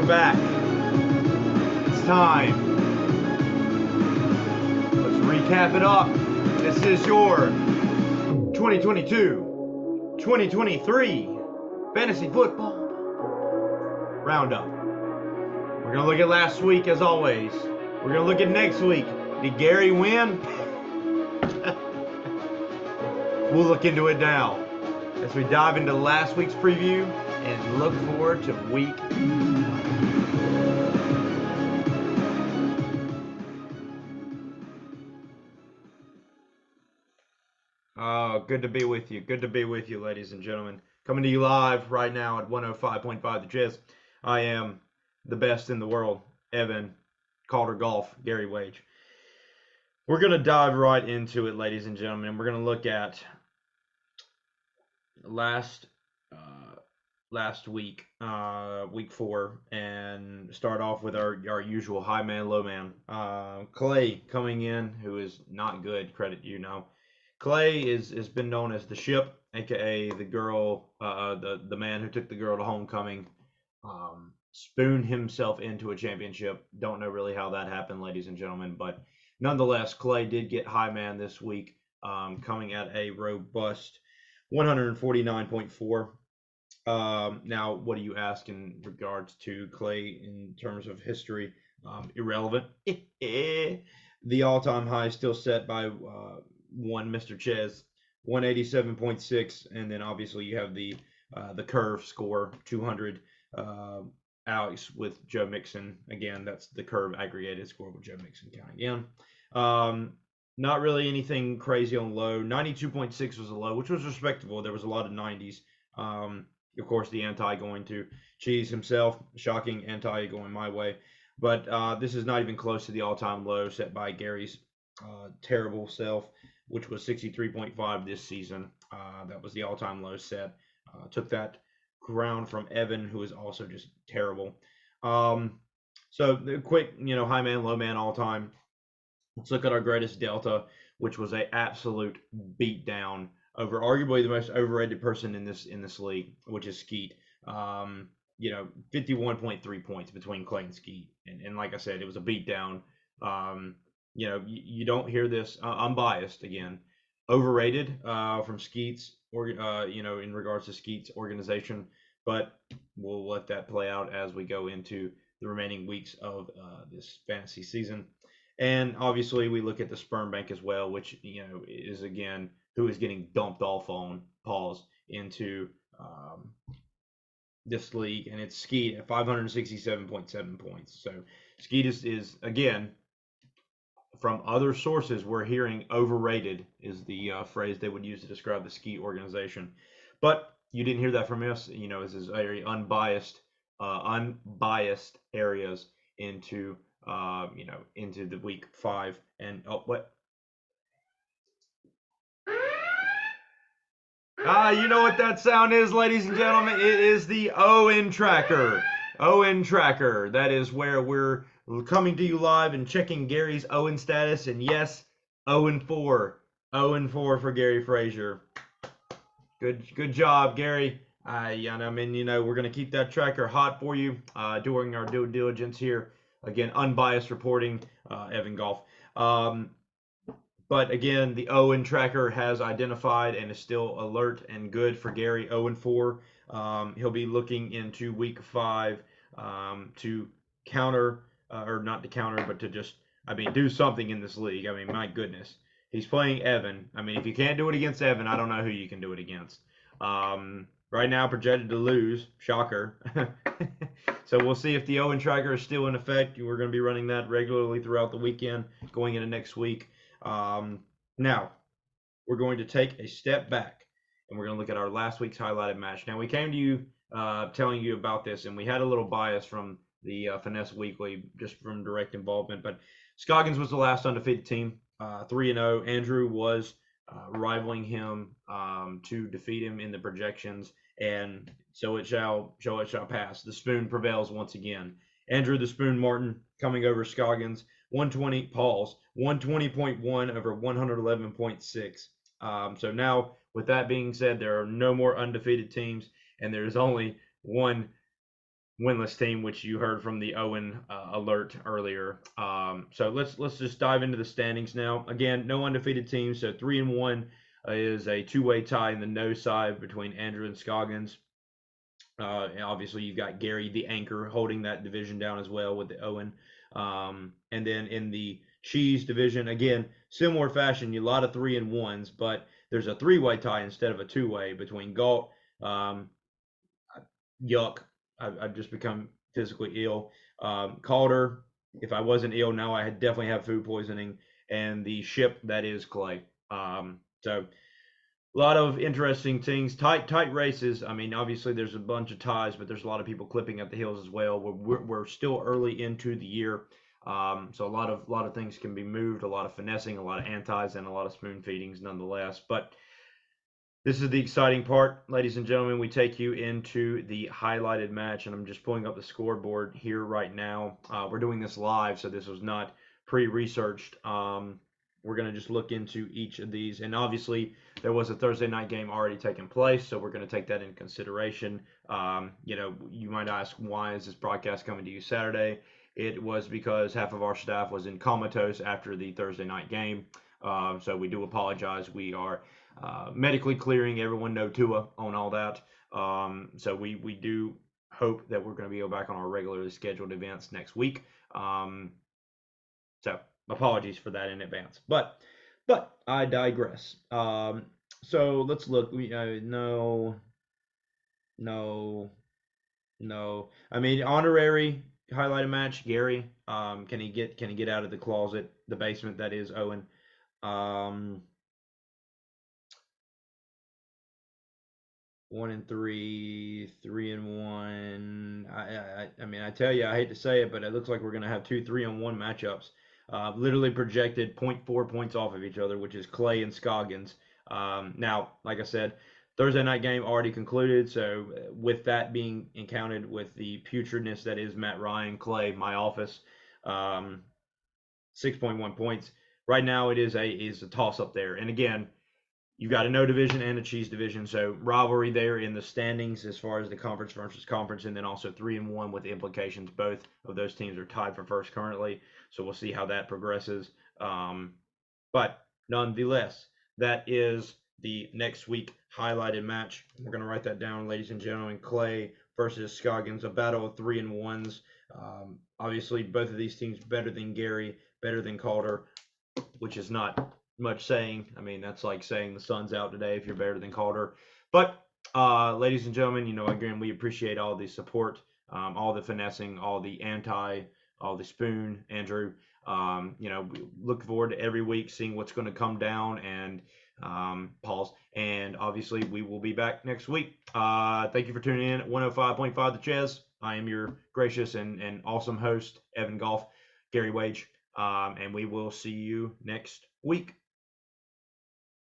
We're back. It's time. Let's recap it up. This is your 2022-2023 Fantasy Football Roundup. We're going to look at last week as always. We're going to look at next week. Did Gary win? We'll look into it now as we dive into last week's preview and look forward to week. Good to be with you. Good to be with you, ladies and gentlemen. Coming to you live right now at 105.5 The Cheeeeez. I am the best in the world, Evan Calder Golf, Gary Wage. We're going to dive right into it, ladies and gentlemen. We're going to look at last week, week 4, and start off with our usual high man, low man. Clay coming in, who is not good, credit you know. Clay has been known as the ship, aka the girl, the man who took the girl to homecoming, spooned himself into a championship. Don't know really how that happened, ladies and gentlemen, but nonetheless, Clay did get high man this week, coming at a robust 149.4. Now, what do you ask in regards to Clay in terms of history? Irrelevant. The all-time high is still set by one Mr. Cheeeeez, 187.6, and then obviously you have the curve score 200. Alex with Joe Mixon. Again, that's the curve aggregated score with Joe Mixon counting in. Not really anything crazy on low. 92.6 was a low, which was respectable. There was a lot of 90s. Of course, the anti going to Cheeeeez himself. Shocking anti going my way. But this is not even close to the all-time low set by Gary's terrible self, which was 63.5 this season. That was the all-time low set. Took that ground from Evan, who is also just terrible. So the quick, high man, low man, all time. Let's look at our greatest delta, which was a absolute beatdown over arguably the most overrated person in this league, which is Skeet. 51.3 points between Clay and Skeet, and like I said, it was a beatdown. You don't hear this. I'm biased again. Overrated from Skeet's, or in regards to Skeet's organization, but we'll let that play out as we go into the remaining weeks of this fantasy season. And obviously, we look at the sperm bank as well, which is again who is getting dumped off on into this league, and it's Skeet at 567.7 points. So Skeet is again, from other sources, we're hearing overrated is the phrase they would use to describe the Skeet organization. But you didn't hear that from us. This is very unbiased areas into into the week 5 and what? You know what that sound is, ladies and gentlemen? It is the Owen tracker. Owen tracker. That is where we're coming to you live and checking Gary's Owen status. And yes, 0-4. 0-4 for Gary Frazier. Good job, Gary. We're going to keep that tracker hot for you during our due diligence here. Again, unbiased reporting, Evan Golf. But again, the Owen tracker has identified and is still alert and good for Gary, 0-4. He'll be looking into week 5 to counter, or not to counter, but to just, do something in this league. My goodness. He's playing Evan. If you can't do it against Evan, I don't know who you can do it against. Right now, projected to lose. Shocker. So we'll see if the Owen tracker is still in effect. We're going to be running that regularly throughout the weekend, going into next week. Now, we're going to take a step back, and we're going to look at our last week's highlighted match. Now, we came to you telling you about this, and we had a little bias from the Finesse Weekly, just from direct involvement. But Scoggins was the last undefeated team, 3-0. Andrew was rivaling him to defeat him in the projections, and so it shall pass. The spoon prevails once again. Andrew the Spoon Martin coming over Scoggins, 120.1 over 111.6. So now, with that being said, there are no more undefeated teams, and there's only one winless team, which you heard from the Owen alert earlier. So let's just dive into the standings now. Again, no undefeated teams. So 3-1 is a two-way tie in the no side between Andrew and Scoggins. And obviously, you've got Gary, the anchor, holding that division down as well with the Owen. And then in the Cheeeeez division, again, similar fashion, a lot of 3-1s, but there's a three-way tie instead of a two-way between Galt, um, Yuck, I've just become physically ill. Calder, if I wasn't ill now, I had definitely have food poisoning, and the ship that is Clay. So a lot of interesting things, tight races. I mean, obviously there's a bunch of ties, but there's a lot of people clipping at the heels as well. We're still early into the year, so a lot of things can be moved, a lot of finessing, a lot of antis, and a lot of spoon feedings nonetheless. But this is the exciting part, ladies and gentlemen. We take you into the highlighted match, and I'm just pulling up the scoreboard here right now. We're doing this live, so this was not pre-researched. We're going to just look into each of these, and obviously there was a Thursday night game already taking place, so we're going to take that into consideration. You might ask, why is this broadcast coming to you Saturday? It was because half of our staff was in comatose after the Thursday night game, so we do apologize. We are medically clearing everyone, no Tua on all that. So we do hope that we're going to be back on our regularly scheduled events next week. So apologies for that in advance. But I digress. So let's look. No, no, no. I mean, honorary highlighted match. Gary. Can he get out of the closet, the basement that is Owen? Um, 1-3, 3-1. I mean, I tell you, I hate to say it, but it looks like we're going to have two 3-on-1 matchups. Literally projected zero point 0.4 points off of each other, which is Clay and Scoggins. Now, like I said, Thursday night game already concluded. So with that being encountered with the putridness that is Matt Ryan, Clay, my office, 6.1 points. Right now, it is a toss up there. And again, you've got a no division and a Cheeeeez division, so rivalry there in the standings as far as the conference versus conference, and then also 3-1 with implications. Both of those teams are tied for first currently, so we'll see how that progresses. But nonetheless, that is the next week highlighted match. We're going to write that down, ladies and gentlemen. Clay versus Scoggins, a battle of 3-1s. Obviously, both of these teams better than Gary, better than Calder, which is not much saying. I mean, that's like saying the sun's out today if you're better than Calder. But ladies and gentlemen, again, we appreciate all the support, all the finessing, all the all the spoon, Andrew. We look forward to every week seeing what's going to come down and pause. And obviously, we will be back next week. Thank you for tuning in at 105.5 The Cheeeeez. I am your gracious and awesome host, Evan Golf, Gary Wage. And we will see you next week.